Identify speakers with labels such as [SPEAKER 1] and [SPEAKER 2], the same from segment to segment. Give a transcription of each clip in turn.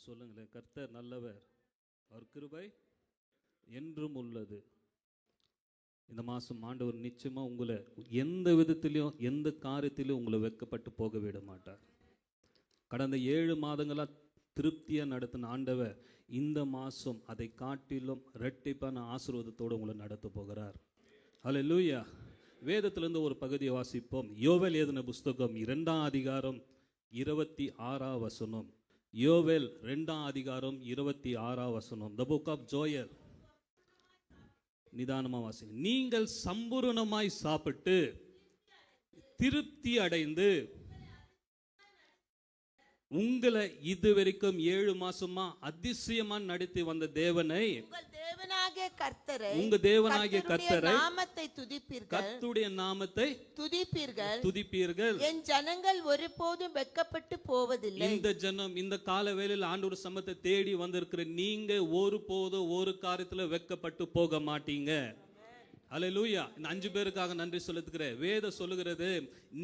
[SPEAKER 1] சொல்லுங்களேன். கர்த்தர் நல்லவர், அவர் கிருபை என்றும் உள்ளது. இந்த மாதம் ஆண்டவர் நிச்சயமாக உங்களை எந்த விதத்திலையும் எந்த காரியத்திலையும் உங்களை வெட்கப்பட்டு போக விட மாட்டார். கடந்த 7 மாதங்களாக திருப்தியாக நடத்தின ஆண்டவர் இந்த மாதம் அதை காட்டிலும் இரட்டிப்பான ஆசீர்வாதத்தோடு உங்களை நடத்த போகிறார். ஹல்லேலூயா. வேதத்திலிருந்து ஒரு பகுதியை வாசிப்போம். யோவேல் எழுதின புஸ்தகம் 2ஆம் அதிகாரம் 26ஆம் வசனம். யோவேல் 2ஆம் அதிகாரம் 26ஆம் வசனம். The book of Joel. நிதானமாக வாசிங்க. நீங்கள் சம்பூரணமாய் சாப்பிட்டு திருப்தி அடைந்து உங்களை இதுவரைக்கும் 7 மாசமா அதிசயமா நடத்தி வந்த தேவனை, உங்க தேவனாகிய கர்த்தரை
[SPEAKER 2] நாமத்தை துதிப்பீர்கள்,
[SPEAKER 1] கர்த்தருடைய நாமத்தை துதிப்பீர்கள்.
[SPEAKER 2] என் ஜனங்கள் ஒருபோதும் வெட்கப்பட்டு போவதில்லை.
[SPEAKER 1] இந்த ஜனம் இந்த கால வேளையில் ஆண்டவர் சமத்தை தேடி வந்திருக்கிற நீங்க ஒருபோதும் ஒரு காரியத்துல வெட்கப்பட்டு போக மாட்டீங்க. ஹல்லேலூயா. இந்த 5 பேருக்காக நன்றி செலுத்துகிறேன். வேதம் சொல்லுகிறது,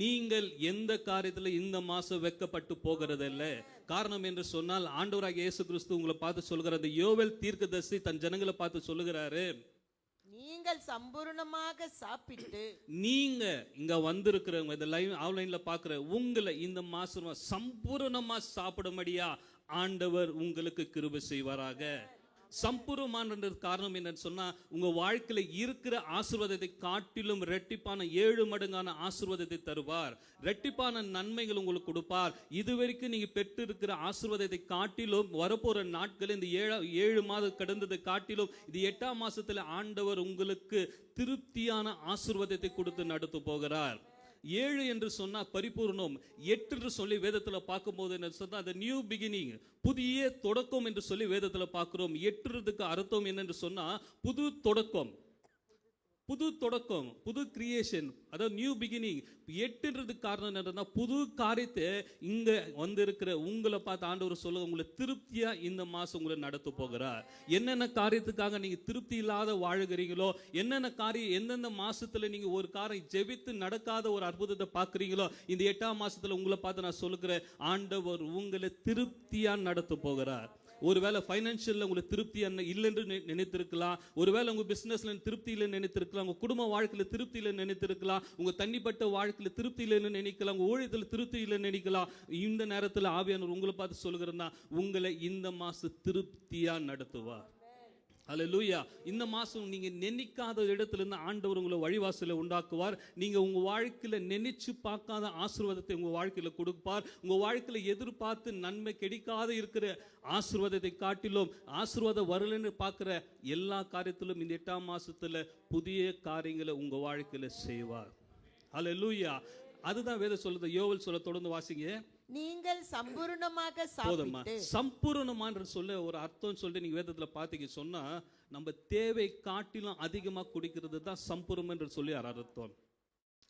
[SPEAKER 1] நீங்கள் எந்த காரியத்துல இந்த மாசம் வெட்கப்பட்டு போகிறது இல்லை. காரணம் என்று சொன்னால் ஆண்டவராகிய இயேசு கிறிஸ்து உங்களை பார்த்து சொல்கிறது. யோவேல் தீர்க்கதரிசி தன் ஜனங்களை பார்த்து சொல்லுகிறாரு,
[SPEAKER 2] நீங்கள் சம்பூர்ணமாக சாப்பிட்டு,
[SPEAKER 1] நீங்க இங்க வந்திருக்கிறவங்க இந்த லைவ் ஆன்லைன்ல பாக்குற உங்களை இந்த மாசம் சம்பூர்ணமா சாப்பிடும்படியா ஆண்டவர் உங்களுக்கு கிருபை செய்வாராக. சம்பூர்ணமான காரணம் என்னன்னு சொன்னா, உங்க வாழ்க்கையில இருக்கிற ஆசீர்வாதத்தை காட்டிலும் இரட்டிப்பான 7 மடங்கான ஆசீர்வாதத்தை தருவார். இரட்டிப்பான நன்மைகள் உங்களுக்கு கொடுப்பார். இதுவரைக்கும் நீங்க பெற்று இருக்கிற ஆசீர்வாதத்தை காட்டிலும் வரப்போற நாட்கள் இந்த 7 மாதம் கடந்ததை காட்டிலும் இது 8ஆம் மாசத்துல ஆண்டவர் உங்களுக்கு திருப்தியான ஆசீர்வாதத்தை கொடுத்து நடத்த போகிறார். 7 என்று சொன்னா பரிபூர்ணம். 8 என்று சொல்லி வேதத்துல பார்க்கும்போது என்ன சொன்னா, அந்த நியூ பிகினிங், புதிய தொடக்கம் என்று சொல்லி வேதத்துல பார்க்கிறோம். 8க்கு அர்த்தம் என்னன்னு சொன்னா புது தொடக்கம், புது தொடக்கம், புது கிரியேஷன், அதாவது நியூ பிகினிங். 8ன்றதுக்கு காரணம் என்னன்னா புது காரியத்தை இங்க வந்திருக்கிற உங்களை பார்த்து ஆண்டவர் சொல்லுங்க, உங்களை திருப்தியா இந்த மாசம் உங்களை நடத்த போகிறார். என்னென்ன காரியத்துக்காக நீங்க திருப்தி இல்லாத வாழுகிறீங்களோ, என்னென்ன காரியம் எந்தெந்த மாசத்துல நீங்க ஒரு காரியம் ஜெபித்து நடக்காத ஒரு அற்புதத்தை பார்க்குறீங்களோ, இந்த 8ஆம் மாசத்துல உங்களை பார்த்து நான் சொல்லுகிறேன், ஆண்டவர் உங்களை திருப்தியா நடத்த போகிறார். ஒருவேளை ஃபைனான்சியல்ல உங்களுக்கு திருப்தி இல்லைன்னு நினைத்திருக்கலாம், ஒருவேளை உங்க பிசினஸ்ல திருப்தி இல்லைன்னு நினைத்திருக்கலாம், உங்க குடும்ப வாழ்க்கையில திருப்தி இல்லைன்னு நினைத்திருக்கலாம், உங்க தனிப்பட்ட வாழ்க்கையில திருப்தி இல்லைன்னு நினைக்கலாம், உங்க ஊழியத்தில் திருப்தி இல்லைன்னு நினைக்கலாம். இந்த நேரத்தில் ஆவியானவர் உங்களை பார்த்து சொல்லுகிறதா, உங்களை இந்த மாசம் திருப்தியா நடத்துவார். ஹல்லேலூயா. இந்த மாசம் நீங்க நினைக்காத இடத்துல இருந்து ஆண்டவர் உங்களை வழிவாசலை உண்டாக்குவார். நீங்க உங்க வாழ்க்கையில நினைச்சு பார்க்காத ஆசீர்வாதத்தை உங்க வாழ்க்கையில கொடுப்பார். உங்க வாழ்க்கையில எதிர்பார்த்து நன்மை கிடைக்காத இருக்கிற ஆசீர்வாதத்தை காட்டிலும் ஆசீர்வாதம் வரலன்னு பார்க்கிற எல்லா காரியத்திலும் இந்த 8ஆம் மாசத்துல புதிய காரியங்களை உங்க வாழ்க்கையில செய்வார். ஹல்லேலூயா. அதுதான் வேதம் சொல்லுது. யோவேல் சொல்ல தொடர்ந்து வாசிங்க.
[SPEAKER 2] நீங்கள் சம்பூர்ணமாக சாப்பிட்டு.
[SPEAKER 1] சம்பூர்ணமான சொல்ல ஒரு அர்த்தம் சொல்லிட்டு நீங்க வேதத்துல பாத்தீங்க சொன்னா, நம்ம தேவை காட்டிலும் அதிகமா குடிக்கிறது தான் சம்பூர்ணம் என்று சொல்லி அர்த்தம்.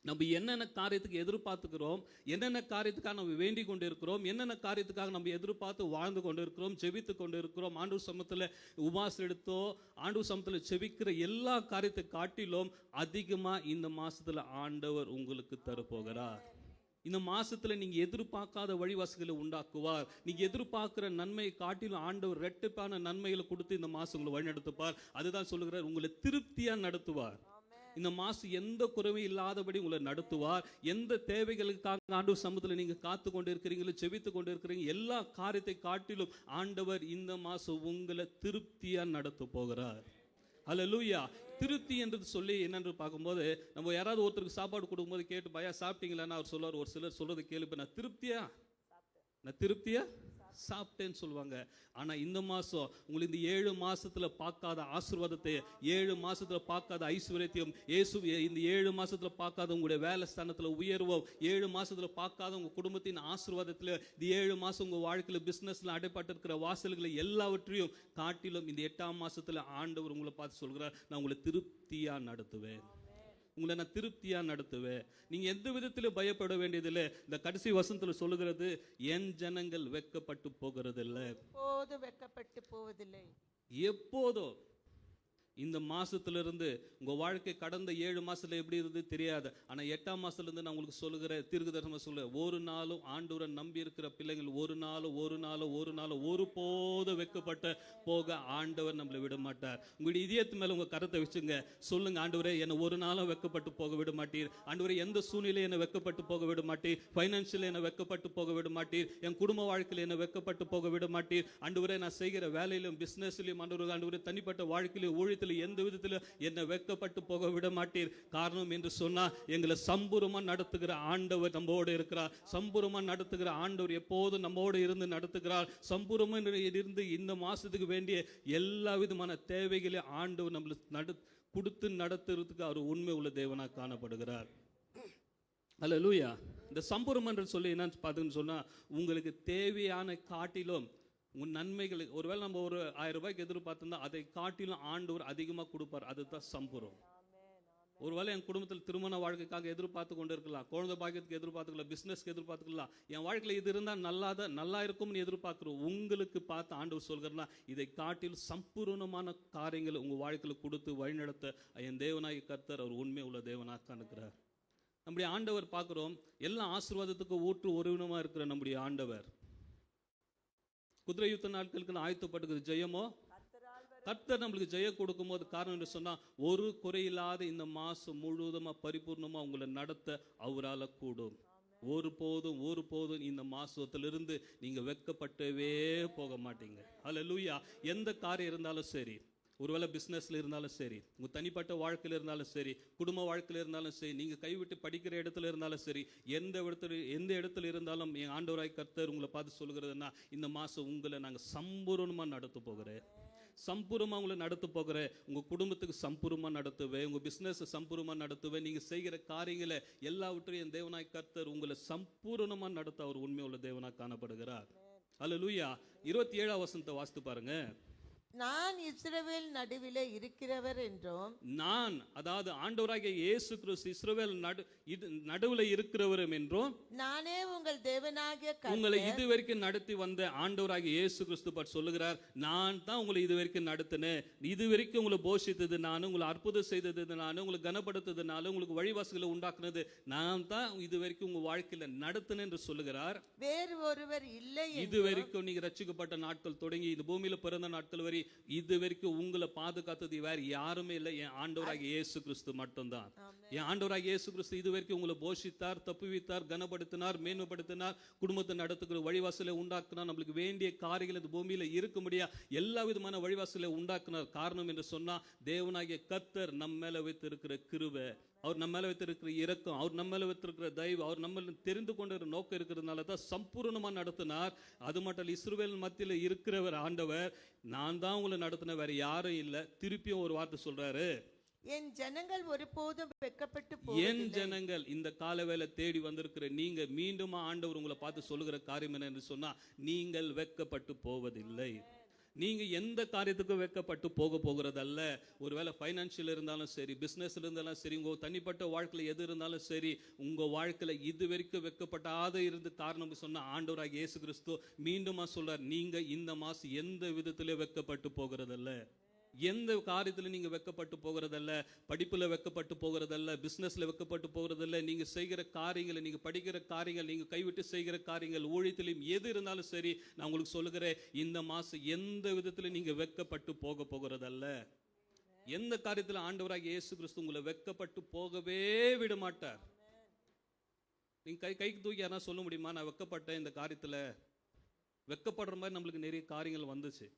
[SPEAKER 1] நம்ம என்னென்ன காரியத்துக்கு எதிர்பார்த்துக்கிறோம், என்னென்ன காரியத்துக்காக நம்ம வேண்டிக் கொண்டு இருக்கிறோம், என்னென்ன காரியத்துக்காக நம்ம எதிர்பார்த்து வாழ்ந்து கொண்டு இருக்கிறோம், ஜெபித்து கொண்டு இருக்கிறோம், ஆண்டவர் சமூகத்தில் உபாசம் எடுத்தோ ஆண்டவர் சமூகத்தில் ஜெபிக்கிற எல்லா காரியத்தை காட்டிலும் அதிகமா இந்த மாசத்துல ஆண்டவர் உங்களுக்கு தரப்போகிறார். இந்த மாசத்துல நீங்க எதிர்பார்க்காத வழிவாசல்களை உண்டாக்குவார். நீங்க எதிர்பார்க்கிற நன்மையை காட்டிலும் ஆண்டவர் இரட்டிப்பான நன்மைகளை கொடுத்து இந்த மாசம் உங்களை வழிநடத்துவார். அதுதான் சொல்லுகிறார், உங்களை திருப்தியா நடத்துவார். இந்த மாசம் எந்த குறைவும் இல்லாதபடி உங்களை நடத்துவார். எந்த தேவைகளுக்காக ஆண்டவர் சமூகத்தில் நீங்க காத்து கொண்டு இருக்கிறீங்களோ, செபித்து கொண்டு இருக்கிறீங்க, எல்லா காரியத்தை காட்டிலும் ஆண்டவர் இந்த மாசம் உங்களை திருப்தியா நடத்த போகிறார். ஹல்லேலூயா. திருப்தி என்று சொல்லி என்னென்று பார்க்கும்போது, நம்ம யாராவது ஒருத்தருக்கு சாப்பாடு கொடுக்கும்போது கேட்டு பையா சாப்பிட்டீங்களான்னு அவர் சொல்லுவார். ஒரு சிலர் சொல்றது கேள்வி, நான் திருப்தியா சாப்பிட்டேன்னு சொல்லுவாங்க. ஆனா இந்த மாசம் உங்களுக்கு இந்த 7 மாசத்துல பார்க்காத ஆசீர்வாதத்தை, 7 மாசத்துல பார்க்காத ஐஸ்வர்யத்தையும், இந்த 7 மாசத்துல பார்க்காத உங்களுடைய வேலை ஸ்தானத்துல உயர்வும், 7 மாசத்துல பார்க்காத உங்க குடும்பத்தின் ஆசீர்வாதத்துல, இந்த 7 மாசம் உங்க வாழ்க்கையில பிசினஸ்ல அடைப்பட்டு இருக்கிற வாசல்களை எல்லாவற்றையும் காட்டிலும் இந்த 8ஆம் மாசத்துல ஆண்டவர் உங்களை பார்த்து சொல்கிறார், நான் உங்களை திருப்தியா நடத்துவேன், உங்களை நான் திருப்தியா நடத்துவேன். நீங்க எந்த விதத்திலும் பயப்பட வேண்டியதில்லை. இந்த கடைசி வசனத்துல சொல்லுகிறது, என் ஜனங்கள் வெட்கப்பட்டு போகிறது இல்லை,
[SPEAKER 2] எப்போதும் வெட்கப்பட்டு போவதில்லை.
[SPEAKER 1] எப்போதோ இந்த மாசத்திலிருந்து உங்க வாழ்க்கை கடந்த 7 மாசத்துல எப்படி இருந்தது தெரியாது. ஆனா 8ஆம் மாசத்துல இருந்து நான் உங்களுக்கு சொல்லுகிற தீர்க்கதரிசனமா சொல்லுகிறேன், ஒரு நாளும் ஆண்டவரை நம்பி இருக்கிற பிள்ளைகள் ஒரு நாளும் ஒருபோதும் வெட்கப்பட்டு போக ஆண்டவர் நம்மளை விட மாட்டார். உங்களுடைய இதயத்து மேல உங்க கரத்தை வச்சுங்க, சொல்லுங்க, ஆண்டவரே என்னை ஒரு நாளும் வெட்கப்பட்டு போக விட மாட்டீர். ஆண்டவரே எந்த சூழ்நிலையும் என்னை வெட்கப்பட்டு போக விட மாட்டீர். ஃபைனான்சியல் என்னை வெட்கப்பட்டு போக விட மாட்டீர். என் குடும்ப வாழ்க்கையில் என்னை வெட்கப்பட்டு போக விட மாட்டீர். ஆண்டவரே நான் செய்கிற வேலையிலும் பிசினஸ்லயும் ஆண்டவரே தனிப்பட்ட வாழ்க்கையிலும் ஊழியத்திலும் எந்த விதத்திலும் என்னை வெட்கப்பட்டு போக விட மாட்டீர். காரணம் என்று சொன்னா எங்களை சம்பூர்ணமா நடத்துகிற ஆண்டவர் நம்மோடு இருக்கிறார். சம்பூர்ணமா நடத்துகிற ஆண்டவர் எப்போதும் நம்மோடு இருந்து நடத்துகிறார். சம்பூர்ணமா இருந்து இந்த மாசத்துக்கு வேண்டிய எல்லா விதமான தேவைகளையும் ஆண்டவர் நம்மளுக்கு கொடுத்து நடத்துறதுக்கு அவர் உண்மை உள்ள தேவனாக காணப்படுகிறார். அல்லேலூயா. இந்த சம்பூர்ணம் என்று சொல்லி என்னன்னு பார்த்தீங்கன்னு சொன்னா, உங்களுக்கு தேவையான காட்டிலும் உன் நன்மைகளுக்கு, ஒருவேளை நம்ம ஒரு 1000 ரூபாய்க்கு எதிர்பார்த்திருந்தா அதை காட்டிலும் ஆண்டவர் அதிகமாக கொடுப்பார். அதுதான் சம்பூர்ணம். ஒருவேளை என் குடும்பத்தில் திருமண வாழ்க்கைக்காக எதிர்பார்த்து கொண்டு இருக்கலாம், குழந்தை பாக்கியத்துக்கு எதிர்பார்த்துக்கலாம், பிசினஸ்க்கு எதிர்பார்த்துக்கலாம், என் வாழ்க்கையில் இது இருந்தால் நல்லா இருக்கும்னு எதிர்பார்க்கிறோம். உங்களுக்கு பார்த்து ஆண்டவர் சொல்கிறனா இதை காட்டில் சம்பூர்ணமான காரியங்களை உங்கள் வாழ்க்கையில் கொடுத்து வழிநடத்த என் தேவனாய் கர்த்தர் அவர் உண்மை உள்ள தேவனாக இருக்கிறார். நம்முடைய ஆண்டவர் பார்க்கிறோம், எல்லா ஆசீர்வாதத்துக்கு ஊற்று ஒருவினமாக இருக்கிற நம்முடைய ஆண்டவர். குதிரை யுத்த நாட்களுக்கு ஆயத்தப்பட்டுக்குது ஜெயமோ கர்த்தர் நம்மளுக்கு ஜெயம் கொடுக்கும் போது காரணம் என்று சொன்னா, ஒரு குறையில்லாத இந்த மாசம் முழுவதுமா பரிபூர்ணமா உங்களை நடத்த அவரால் கூடும். ஒருபோதும் இந்த மாசத்திலிருந்து நீங்க வெட்கப்பட்டவே போக மாட்டீங்க. அல்லேலூயா. எந்த காரியம் இருந்தாலும் சரி, ஒருவேளை பிஸ்னஸ்ல இருந்தாலும் சரி, உங்க தனிப்பட்ட வாழ்க்கையில இருந்தாலும் சரி, குடும்ப வாழ்க்கையில இருந்தாலும் சரி, நீங்க கைவிட்டு படிக்கிற இடத்துல இருந்தாலும் சரி, எந்த இடத்துல இருந்தாலும் என் ஆண்டவராய் கர்த்தர் உங்களை பார்த்து சொல்கிறதுன்னா, இந்த மாசம் உங்களை நாங்க சம்பூர்ணமா நடத்த போகிறேன். சம்பூர்ணமா உங்களை நடத்த போகிறேன். உங்க குடும்பத்துக்கு சம்பூர்ணமா நடத்துவேன். உங்க பிசினஸ் சம்பூர்ணமா நடத்துவேன். நீங்க செய்கிற காரியங்களை எல்லாவற்றையும் என் தேவனாய் கர்த்தர் உங்களை சம்பூர்ணமா நடத்த அவர் உண்மையுள்ள தேவனாய் காணப்படுகிறார். அல்லேலூயா. 27ஆம் வசனத்தை வாசித்து பாருங்க.
[SPEAKER 2] நான் இஸ்ரவேல் நடுவிலே இருக்கிறவர் என்றும்,
[SPEAKER 1] நான், அதாவது ஆண்டவராகிய இயேசு கிறிஸ்து இஸ்ரவேல் நடுவுல இருக்கிறவரும் என்றும்,
[SPEAKER 2] நானே உங்கள் தேவனாகிய
[SPEAKER 1] உங்களை இதுவரைக்கும் நடத்தி வந்த ஆண்டவராகிய இயேசு கிறிஸ்து பற்றி சொல்லுகிறார். நான் தான் உங்களை இதுவரைக்கும் நடத்தினேன். இதுவரைக்கும் உங்களை போஷித்தது நான், உங்களை அற்புதம் செய்தது நான், உங்களை கனப்படுத்ததுனால, உங்களுக்கு வழிவாசல்களை உண்டாக்குனது நான் தான் இதுவரைக்கும் உங்க வாழ்க்கையில நடத்தினேன் என்று சொல்லுகிறார்.
[SPEAKER 2] வேறு ஒருவர் இல்லை.
[SPEAKER 1] இதுவரைக்கும் நீங்க ரட்சிக்கப்பட்ட நாட்கள் தொடங்கி இந்த பூமியில பிறந்த நாட்கள் வரை இது வரைக்கும் உங்களை பாதுகாத்தது வேற யாருமே இல்லை, என் ஆண்டவராகிய இயேசு கிறிஸ்து மட்டும்தான். என் ஆண்டவராகிய இயேசு கிறிஸ்து இது வரைக்கும் உங்களை போஷித்தார், தப்புவித்தார், கனப்படுத்தினார், மேன்மைப்படுத்தினார், குடும்பத்தை நடத்துகிற வழிவாசலை உண்டாக்குனார், நம்மளுக்கு வேண்டிய காரியங்கள் இந்த பூமியில இருக்க முடியா எல்லா விதமான வழிவாசலை உண்டாக்குனார். காரணம் என்று சொன்னா, தேவனாகிய கர்த்தர் நம்ம மேல வைத்திருக்கிற கிருபை, அவர் நம்ம மேல வைத்திருக்கிற இரக்கம், அவர் நம்ம மேல வைத்திருக்கிற தயவு, அவர் நம்ம தெரிந்து கொண்ட நோக்கம் இருக்கிறதுனால தான் சம்பூர்ணமா நடத்தினார். அது மட்டும் இஸ்ரவேல் மத்தியில் இருக்கிறவர் ஆண்டவர், நான் தான் உங்களை நடத்தின, வேற யாரும் இல்லை. திருப்பியும் ஒரு வார்த்தை சொல்றாரு,
[SPEAKER 2] என் ஜனங்கள் ஒருபோதும் வெட்கப்பட்டு
[SPEAKER 1] என் ஜனங்கள். இந்த காலவேளை தேடி வந்திருக்கிற நீங்க மீண்டும் ஆண்டவர் உங்களை பார்த்து சொல்லுகிற காரியம் என்ன என்று சொன்னா, நீங்கள் வெட்கப்பட்டு போவதில்லை. நீங்க எந்த காரியத்துக்கும் வெட்கப்பட்டு போகிறதல்ல. ஒருவேளை ஃபைனான்சியல் இருந்தாலும் சரி, பிசினஸ்ல இருந்தாலும் சரி, உங்க தனிப்பட்ட வாழ்க்கையில எது இருந்தாலும் சரி, உங்க வாழ்க்கையில இது வரைக்கும் வெட்கப்பட்டாத இருந்து காரணம் சொன்ன ஆண்டவராகிய இயேசு கிறிஸ்து மீண்டுமா சொல்றார், நீங்க இந்த மாசம் எந்த விதத்திலே வெட்கப்பட்டு போகிறதல்ல. எந்த காரியத்தில் நீங்க வெட்கப்பட்டு போகிறதல்ல, படிப்புல வெட்கப்பட்டு போகிறதல்ல, பிசினஸ்ல வெட்கப்பட்டு போகிறதல்ல. நீங்க செய்கிற காரியங்களை, நீங்க படிக்கிற காரியங்கள், நீங்க கைவிட்டு செய்கிற காரியங்கள், ஊழியத்திலும் எது இருந்தாலும் சரி, நான் உங்களுக்கு சொல்லுகிறேன், இந்த மாசம் எந்த விதத்துல நீங்க வெட்கப்பட்டு போகிறதல்ல. எந்த காரியத்துல ஆண்டவராகிய இயேசு கிறிஸ்து உங்களை வெட்கப்பட்டு போகவே விட மாட்டார். நீங்க கைக்கு தூக்கி யாரா சொல்ல முடியுமா, நான் வெட்கப்பட்டேன் இந்த காரியத்துல? வெட்கப்படுற மாதிரி நம்மளுக்கு நிறைய காரியங்கள் வந்துச்சு.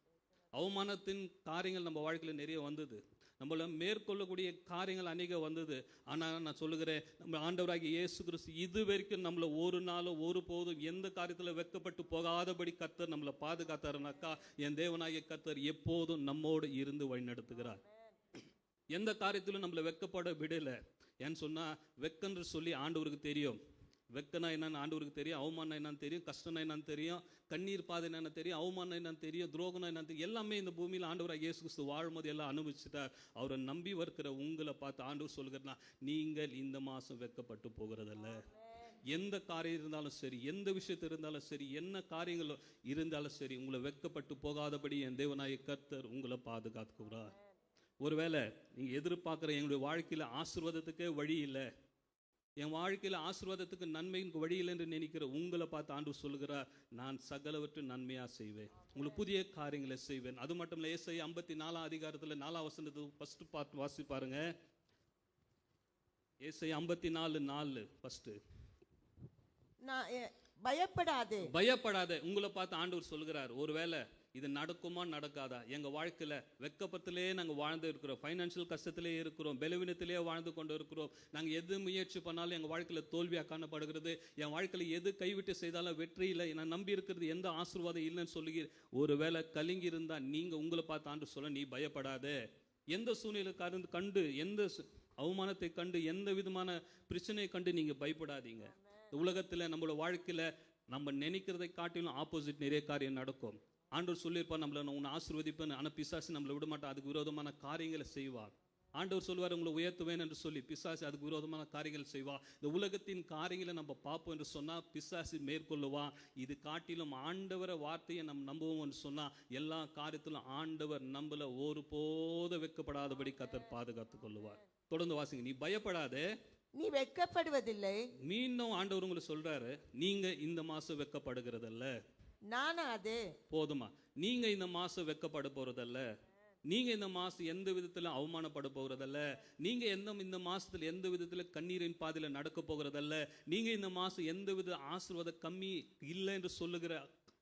[SPEAKER 1] அவமானத்தின் காரியங்கள் நம்ம வாழ்க்கையில் நிறைய வந்தது. நம்மள மேற்கொள்ளக்கூடிய காரியங்கள் அநேக வந்தது. ஆனால் நான் சொல்லுகிறேன், நம்ம ஆண்டவராகிய இயேசு கிறிஸ்து இது வரைக்கும் நம்மளை ஒரு நாளும் ஒருபோதும் எந்த காரியத்தில் வெட்கப்பட்டு போகாதபடி கர்த்தர் நம்மளை பாதுகாத்தாருனாக்கா, என் தேவனாகிய கர்த்தர் எப்போதும் நம்மோடு இருந்து வழிநடத்துகிறார். எந்த காரியத்திலும் நம்மளை வெட்கப்பட விடலை. ஏன்னு சொன்னால், வெக்கன்று சொல்லி ஆண்டவருக்கு தெரியும். வெக்கனா என்னன்னு ஆண்டவருக்கு தெரியும், அவமானம் என்னன்னு தெரியும், கஷ்டம்னா என்னன்னு தெரியும், கண்ணீர் பாதை என்னன்னு தெரியும், அவமானம் என்னன்னு தெரியும், துரோகம்னா என்னன்னு தெரியும். எல்லாமே இந்த பூமியில் ஆண்டவராக இயேசு கிறிஸ்து வாழும்போது எல்லாம் அனுபவிச்சுட்டார். அவரை நம்பி வருகிற உங்களை பார்த்து ஆண்டவர் சொல்கிறனா, நீங்கள் இந்த மாதம் வெட்கப்பட்டு போகிறதல்ல. எந்த காரியம் இருந்தாலும் சரி, எந்த விஷயத்தில் இருந்தாலும் சரி, என்ன காரியங்கள் இருந்தாலும் சரி, உங்களை வெட்கப்பட்டு போகாதபடி என் தேவனாகிய கர்த்தர் உங்களை பாதுகாத்துக்கிறார். ஒருவேளை நீங்க எதிர்பார்க்குற எங்களுடைய வாழ்க்கையில ஆசீர்வாதத்துக்கே வழி இல்லை, என் வாழ்க்கையில ஆசீர்வாதத்துக்கு நன்மைக்கு வழி இல்லை என்று நினைக்கிற உங்களை பார்த்து ஆண்டவர் சொல்லுகிறார், நான் சகலவற்றையும் நன்மையா செய்வேன், உங்களுக்கு புதிய காரியங்களை செய்வேன். அது மட்டும் இல்லை, ஏசாயா 54 அதிகாரத்துல 4 வசனத்தை ஃபர்ஸ்ட் பார்த்து வாசி பாருங்க. ஏசாயா 54:4 ஃபர்ஸ்ட்.
[SPEAKER 2] பயப்படாதே,
[SPEAKER 1] பயப்படாத. உங்களை பார்த்து ஆண்டவர் சொல்கிறார், ஒருவேளை இது நடக்குமா நடக்காதா, எங்க வாழ்க்கையில வெக்கப்பத்திலே நாங்க வாழ்ந்து இருக்கிறோம், ஃபைனான்சியல் கஷ்டத்திலே இருக்கிறோம், பலவீனத்திலே வாழ்ந்து கொண்டு இருக்கிறோம், நாங்க எது முயற்சி பண்ணாலும் எங்க வாழ்க்கையில தோல்வியா காணப்படுகிறது, என் வாழ்க்கையில எது கைவிட்டு செய்தாலும் வெற்றி இல்லை, நான் நம்பி இருக்கிறது எந்த ஆசீர்வாதம் இல்லைன்னு சொல்லி ஒருவேளை கலங்கி இருந்தா நீங்க உங்களை பார்த்து ஆண்டவர் சொல்ல, நீ பயப்படாத. எந்த சூழ்நிலை கண்டு, எந்த அவமானத்தை கண்டு, எந்த விதமான பிரச்சனையை கண்டு நீங்க பயப்படாதீங்க. இந்த உலகத்துல நம்மளோட வாழ்க்கையில நம்ம நினைக்கிறதை காட்டிலும் ஆப்போசிட் நிறைய காரியம் நடக்கும். ஆண்டவர் சொல்லியிருப்பார், நம்மளை உன்னை ஆசீர்வதிப்பேன், ஆனால் பிசாசு நம்மளை விட மாட்டான், அதுக்கு விரோதமான காரியங்களை செய்வார். ஆண்டவர் சொல்லுவார், உங்களை உயர்த்துவேன் என்று சொல்லி பிசாசு அதுக்கு விரோதமான காரியங்கள் செய்வார். இந்த உலகத்தின் காரியங்களை நம்ம பார்ப்போம் என்று சொன்னால் பிசாசு மேற்கொள்ளுவான். இது காட்டிலும் ஆண்டவரை வார்த்தையை நம்ம நம்புவோம் என்று சொன்னால் எல்லா காரியத்திலும் ஆண்டவர் நம்மள ஒருபோதும் வெட்கப்படாதபடி கர்த்தர் பாதுகாத்துக் கொள்ளுவார். தொடர்ந்து வாசிங்க. நீ பயப்படாதே,
[SPEAKER 2] நீ வெட்கப்படுவதில்லை.
[SPEAKER 1] மீண்டும் ஆண்டவர் உங்களை சொல்றாரு, நீங்க இந்த மாசம் வெட்கப்படுகிறதல்ல.
[SPEAKER 2] நானாதே.
[SPEAKER 1] போதுமா? நீங்க இந்த மாசம் வெட்கப்பட போறதல்ல, நீங்க இந்த மாசம் எந்த விதத்துல அவமானப்பட போகிறதல்ல, நீங்க இந்த மாசத்துல எந்த விதத்துல கண்ணீரின் பாதையில நடக்க போகிறதல்ல, நீங்க இந்த மாசம் எந்த வித ஆசீர்வாத கம்மி இல்லை என்று சொல்லுகிற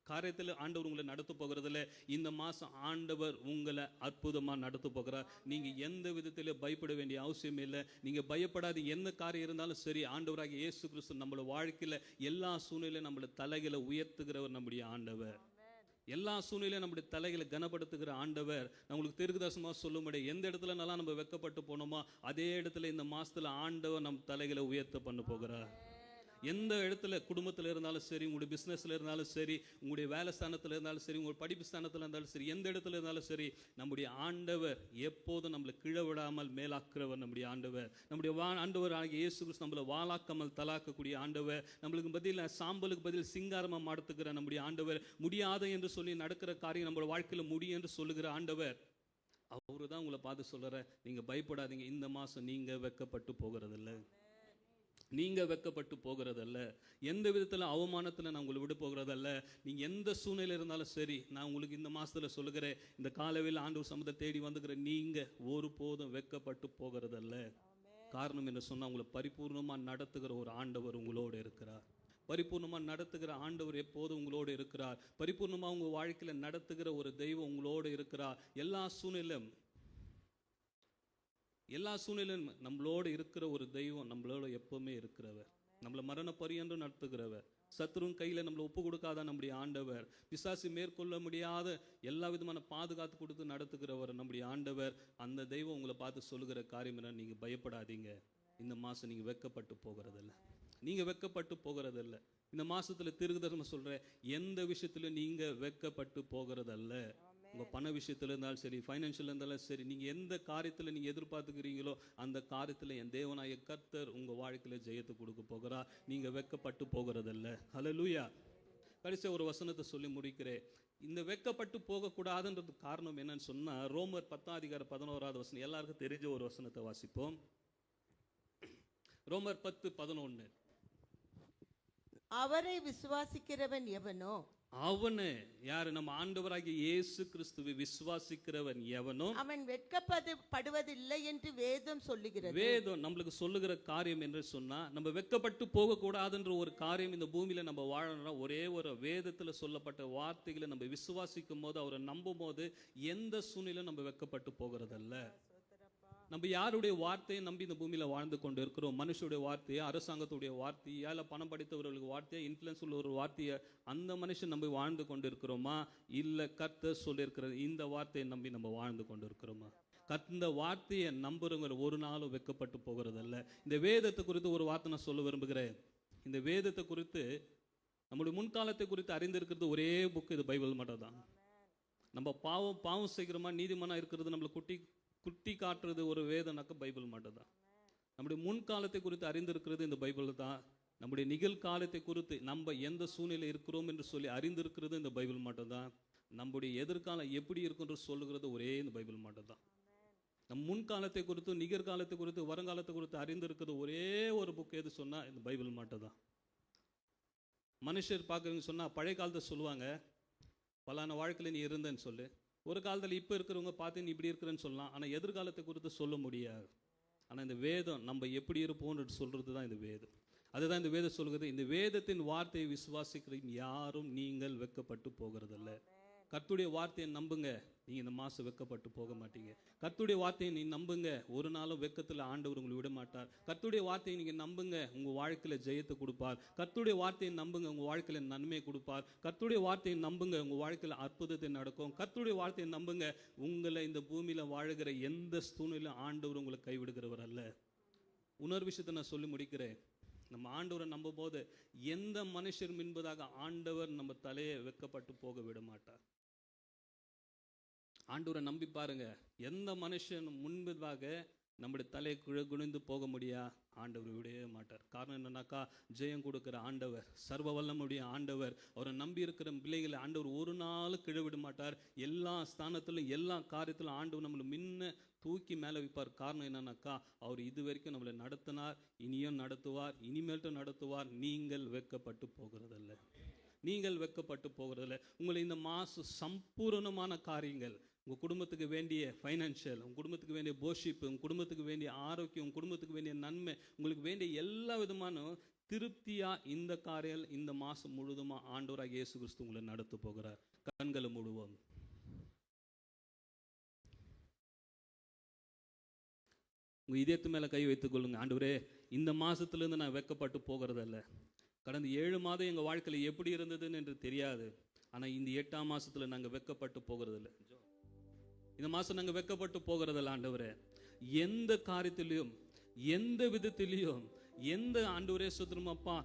[SPEAKER 1] காரியத்தில் ஆண்டவர் உங்களை நடத்த போகிறதில்ல. இந்த மாசம் ஆண்டவர் உங்களை அற்புதமா நடத்த போகிறார். நீங்க எந்த விதத்திலே பயப்பட வேண்டிய அவசியம் இல்லை. நீங்க பயப்படாத, எந்த காரியம் இருந்தாலும் சரி, ஆண்டவராகிய இயேசு கிறிஸ்து நம்மளோட வாழ்க்கையில எல்லா சூழ்நிலையும் நம்மளோட தலைகளை உயர்த்துகிறவர் நம்முடைய ஆண்டவர். எல்லா சூழ்நிலையும் நம்முடைய தலைகளை கனப்படுத்துகிற ஆண்டவர். நம்மளுக்கு தீர்க்கதரிசனமா சொல்ல முடியும், எந்த இடத்துல நல்லா நம்ம வெட்கப்பட்டு போனோமோ அதே இடத்துல இந்த மாசத்துல ஆண்டவர் நம் தலைகளை உயர்த்த பண்ண போகிறார். எந்த இடத்துல குடும்பத்தில் இருந்தாலும் சரி, உங்களுடைய பிஸ்னஸ்ல இருந்தாலும் சரி, உங்களுடைய வேலை ஸ்தானத்தில் இருந்தாலும் சரி, உங்களுடைய படிப்பு ஸ்தானத்தில் இருந்தாலும் சரி, எந்த இடத்துல இருந்தாலும் சரி, நம்முடைய ஆண்டவர் எப்போதும் நம்மளை கீழே விடாமல் மேலாக்குறவர் நம்முடைய ஆண்டவர். நம்முடைய ஆண்டவர் ஆகிய இயேசு கிறிஸ்து நம்மளை வாளாக்காமல் தலாக்கக்கூடிய ஆண்டவர். நம்மளுக்கு பதில் சாம்பலுக்கு பதில் சிங்காரமா மாடுத்துக்கிற நம்முடைய ஆண்டவர். முடியாத என்று சொல்லி நடக்கிற காரியம் நம்மளோட வாழ்க்கையில முடியும் என்று சொல்லுகிற ஆண்டவர். அவரு தான் உங்களை பார்த்து சொல்ற, நீங்க பயப்படாதீங்க, இந்த மாசம் நீங்க வெட்கப்பட்டு போகிறதில்லை, நீங்க வெட்கப்பட்டு போகிறதல்ல, எந்த விதத்துல அவமானத்துல நான் உங்களை விட போகிறதல்ல. நீங்க எந்த சூழ்நிலை இருந்தாலும் சரி, நான் உங்களுக்கு இந்த மாசத்துல சொல்லுகிறேன், இந்த காலவேளை ஆண்டவர் சமூகத்தை தேடி வந்துக்கிற நீங்க ஒருபோதும் வெட்கப்பட்டு போகிறதல்ல. காரணம் என்ன சொன்னா, உங்களை பரிபூர்ணமா நடத்துகிற ஒரு ஆண்டவர் உங்களோடு இருக்கிறார். பரிபூர்ணமா நடத்துகிற ஆண்டவர் எப்போதும் உங்களோடு இருக்கிறார். பரிபூர்ணமா உங்க வாழ்க்கையில நடத்துகிற ஒரு தெய்வம் உங்களோடு இருக்கிறார். எல்லா சூழ்நிலையும் நம்மளோடு இருக்கிற ஒரு தெய்வம் நம்மளோட எப்பவுமே இருக்கிறவர். நம்மளை மரண பரியன்று நடத்துகிறவர். சத்துருவின் கையில நம்மளை ஒப்பு கொடுக்காத நம்முடைய ஆண்டவர். பிசாசு மேற்கொள்ள முடியாத எல்லா விதமான பாதுகாத்து கொடுத்து நடத்துகிறவர் நம்முடைய ஆண்டவர். அந்த தெய்வம் உங்களை பார்த்து சொல்லுகிற காரியம் என்ன, நீங்க பயப்படாதீங்க, இந்த மாசம் நீங்க வெட்கப்பட்டு போகிறதில்ல, நீங்க வெட்கப்பட்டு போகிறதில்ல. இந்த மாசத்துல தீர்க்கதரிசனம் சொல்ற, எந்த விஷயத்துல நீங்க வெட்கப்பட்டு போகிறதல்ல. உங்க பண விஷயத்துல இருந்தாலும் சரி, ஃபைனான்சியல் இருந்தாலும் சரி, நீங்க எந்த காரியத்துல நீங்க எதிர்பார்த்துக்கிறீங்களோ அந்த காரியத்துல என் தேவனாய கர்த்தர் உங்க வாழ்க்கையில ஜெயத்தை கொடுக்க போகிறார். நீங்க வெட்கப்பட்டு போகிறதல்ல. ஹல்லேலூயா. கடைசியா ஒரு வசனத்தை சொல்லி முடிக்கிறேன். இந்த வெட்கப்பட்டு போகக்கூடாதுன்றது காரணம் என்னன்னு சொன்னா, ரோமர் 10:11 வசனம், எல்லாருக்கும் தெரிஞ்ச ஒரு வசனத்தை வாசிப்போம். ரோமர் 10:11.
[SPEAKER 2] அவரை விசுவாசிக்கிறவன் எவனோ,
[SPEAKER 1] அவனு யாரு, நம்ம ஆண்டவராகிய இயேசு கிறிஸ்துவை விசுவாசிக்கிறவன் எவனோ
[SPEAKER 2] அவன் வெட்கப்படுவதில்லை என்று வேதம் சொல்லுகிறது.
[SPEAKER 1] வேதம் நம்மளுக்கு சொல்லுகிற காரியம் என்று சொன்னா, நம்ம வெட்கப்பட்டு போக கூடாதுன்ற ஒரு காரியம் இந்த பூமியில நம்ம வாழணும். ஒரே ஒரு வேதத்துல சொல்லப்பட்ட வார்த்தைகளை நம்ம விசுவாசிக்கும் போது, அவரை நம்பும் போது எந்த சூழ்நிலையும் நம்ம வெட்கப்பட்டு போகிறதல்ல. நம்ம யாருடைய வார்த்தையை நம்பி இந்த பூமியில வாழ்ந்து கொண்டு இருக்கிறோம்? மனுஷனுடைய வார்த்தையை, அரசாங்கத்துடைய வார்த்தையா, இல்ல பணம் படித்தவர்களுக்கு வார்த்தையா, இன்ஃப்ளூயன்ஸ் உள்ள ஒரு வார்த்தையை அந்த மனுஷன் நம்பி வாழ்ந்து கொண்டு இருக்கிறோமா, இல்ல கர்த்தர் சொல்லியிருக்கிற இந்த வார்த்தையை நம்பி நம்ம வாழ்ந்து கொண்டு இருக்கிறோமா? இந்த வார்த்தையை நம்புறவங்க ஒரு நாளும் வெட்கப்பட்டு போகிறதல்ல. இந்த வேதத்தை குறித்து ஒரு வார்த்தை நான் சொல்ல விரும்புகிறேன். இந்த வேதத்தை குறித்து, நம்முடைய முன்காலத்தை குறித்து அறிந்திருக்கிறது ஒரே புக், இது பைபிள் மட்டும் தான். நம்ம பாவம் செய்கிறோமா, நீதிமானா இருக்கிறது நம்மளை குட்டி காட்டுறது ஒரு வேதனாக்க பைபிள் மட்டும் தான். நம்முடைய முன்காலத்தை குறித்து அறிந்திருக்கிறது இந்த பைபிள் தான். நம்முடைய நிகழ்காலத்தை குறித்து நம்ம எந்த சூழ்நிலை இருக்கிறோம் என்று சொல்லி அறிந்திருக்கிறது இந்த பைபிள் மட்டும் தான். நம்முடைய எதிர்காலம் எப்படி இருக்குன்னு சொல்லுகிறது ஒரே இந்த பைபிள் மட்டும் தான். நம் முன்காலத்தை குறித்து, நிகழ்காலத்தை குறித்து, வருங்காலத்தை குறித்து அறிந்திருக்கிறது ஒரே ஒரு புக் எது சொன்னா இந்த பைபிள் மட்டும் தான். மனுஷர் பார்க்குறவங்க சொன்னா பழைய காலத்தை சொல்லுவாங்க, பலான வாழ்க்கையில் நீ இருந்தேன்னு சொல்லு. ஒரு காலத்தில் இப்போ இருக்கிறவங்க பார்த்து நீ இப்படி இருக்கிறேன்னு சொல்லலாம், ஆனால் எதிர்காலத்தை குறித்து சொல்ல முடியாது. ஆனால் இந்த வேதம் நம்ம எப்படி இருப்போம்னு சொல்றது தான் இந்த வேதம். அதுதான் இந்த வேதம் சொல்கிறது. இந்த வேதத்தின் வார்த்தையை விசுவாசிக்கிற யாரும் நீங்கள் வெட்கப்பட்டு போகிறதில்ல. கர்த்தருடைய வார்த்தையை நம்புங்க, நீங்க இந்த மாசம் வெட்கப்பட்டு போக மாட்டீங்க. கர்த்தருடைய வார்த்தையை நீ நம்புங்க, ஒரு நாளும் வெட்கத்தில் ஆண்டவர் உங்களை விட மாட்டார். கர்த்தருடைய வார்த்தையை நீங்க நம்புங்க, உங்க வாழ்க்கையில ஜெயத்தை கொடுப்பார். கர்த்தருடைய வார்த்தையை நம்புங்க, உங்க வாழ்க்கையில நன்மை கொடுப்பார். கர்த்தருடைய வார்த்தையை நம்புங்க, உங்க வாழ்க்கையில அற்புதத்தை நடக்கும். கர்த்தருடைய வார்த்தையை நம்புங்க, உங்களை இந்த பூமியில வாழுகிற எந்த சூழ்நிலையிலும் ஆண்டவர் உங்களை கைவிடுகிறவர் அல்ல. இன்னொரு விஷயத்தை நான் சொல்லி முடிக்கிறேன். நம்ம ஆண்டவரை நம்பும் போது எந்த மனுஷர் முன்பதாக ஆண்டவர் நம்ம தலையை வெட்கப்பட்டு போக விட மாட்டார். ஆண்டவரை நம்பி பாருங்க, எந்த மனுஷன் முன்பதாக நம்முடைய தலை குனிந்து போக முடியா, ஆண்டவர் விடவே மாட்டார். காரணம் என்னன்னாக்கா, ஜெயம் கொடுக்கிற ஆண்டவர், சர்வ வல்லமுடைய ஆண்டவர். அவரை நம்பி இருக்கிற பிள்ளைகளை ஆண்டவர் ஒரு நாள் கிழவிட மாட்டார். எல்லா ஸ்தானத்திலும் எல்லா காரியத்திலும் ஆண்டவர் நம்மளை முன்ன தூக்கி மேலே வைப்பார். காரணம் என்னன்னாக்கா, அவர் இது வரைக்கும் நம்மளை நடத்தினார், இனியும் நடத்துவார், இனிமேல்ட்டும் நடத்துவார். நீங்கள் வெட்கப்பட்டு போகிறதில்ல, நீங்கள் வெட்கப்பட்டு போகிறதில்ல. உங்களை இந்த மாசம் சம்பூர்ணமான காரியங்கள், உங்கள் குடும்பத்துக்கு வேண்டிய ஃபைனான்ஷியல், உங்கள் குடும்பத்துக்கு வேண்டிய போஷிப்பு, உங்கள் குடும்பத்துக்கு வேண்டிய ஆரோக்கியம், உங்கள் குடும்பத்துக்கு வேண்டிய நன்மை, உங்களுக்கு வேண்டிய எல்லா விதமான திருப்தியா இந்த காரியம் இந்த மாசம் முழுதுமா ஆண்டவராக இயேசு கிறிஸ்து உங்களை நடத்த போகிறார். கண்களை மூடுவோம். உங்கள் இதயத்து மேலே கை வைத்துக் கொள்ளுங்க. ஆண்டவரே, இந்த மாசத்துலேருந்து நான் வெட்கப்பட்டு போகிறதில்ல. கடந்த 7 மாதம் எங்கள் வாழ்க்கையில் எப்படி இருந்ததுன்னு என்று தெரியாது, ஆனால் இந்த 8ஆம் மாசத்துல நாங்கள் வெட்கப்பட்டு போகிறதில்ல. இந்த மாசம் நாங்கள் வெட்கப்பட்டு போகிறதில்ல. ஆண்டவரே, எந்த காரியத்திலையும் எந்த விதத்திலையும் எந்த ஆண்டவரே சுத்திரமாப்பா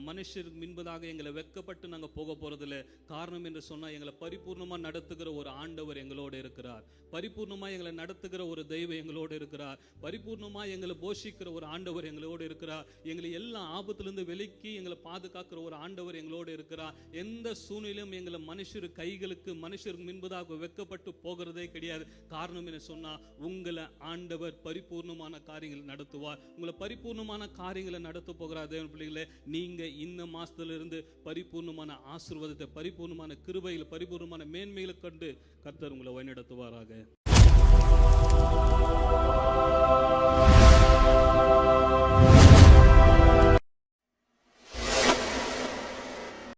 [SPEAKER 1] மனுஷருக்கு முன்பதாக எங்களை வெட்கப்பட்டு நாங்கள் போக போறதில்லை. காரணம் என்று சொன்னால், எங்களை பரிபூர்ணமாக நடத்துகிற ஒரு ஆண்டவர் எங்களோடு இருக்கிறார். பரிபூர்ணமாக எங்களை நடத்துகிற ஒரு தெய்வம் எங்களோடு இருக்கிறார். பரிபூர்ணமாக எங்களை போஷிக்கிற ஒரு ஆண்டவர் எங்களோடு இருக்கிறார். எங்களை எல்லா ஆபத்திலிருந்து விலக்கி எங்களை பாதுகாக்கிற ஒரு ஆண்டவர் எங்களோடு இருக்கிறார். எந்த சூழ்நிலையும் எங்களை மனுஷர் கைகளுக்கு மனுஷருக்கு முன்பதாக வெட்கப்பட்டு போகிறதே கிடையாது. காரணம் என்ன சொன்னால், உங்களை ஆண்டவர் பரிபூர்ணமான காரியங்களை நடத்துவார். உங்களை பரிபூர்ணமான காரியங்களை நடத்த போகிறார். தேவன் பிள்ளைகளே, நீங்க இந்த மாசத்திலிருந்து பரிபூர்ணமான ஆசீர்வாதத்தை, பரிபூர்ணமான கிருபையில், பரிபூர்ணமான மேன்மைகளை கண்டு கர்த்தர் உங்களை வழிநடத்துவாராக.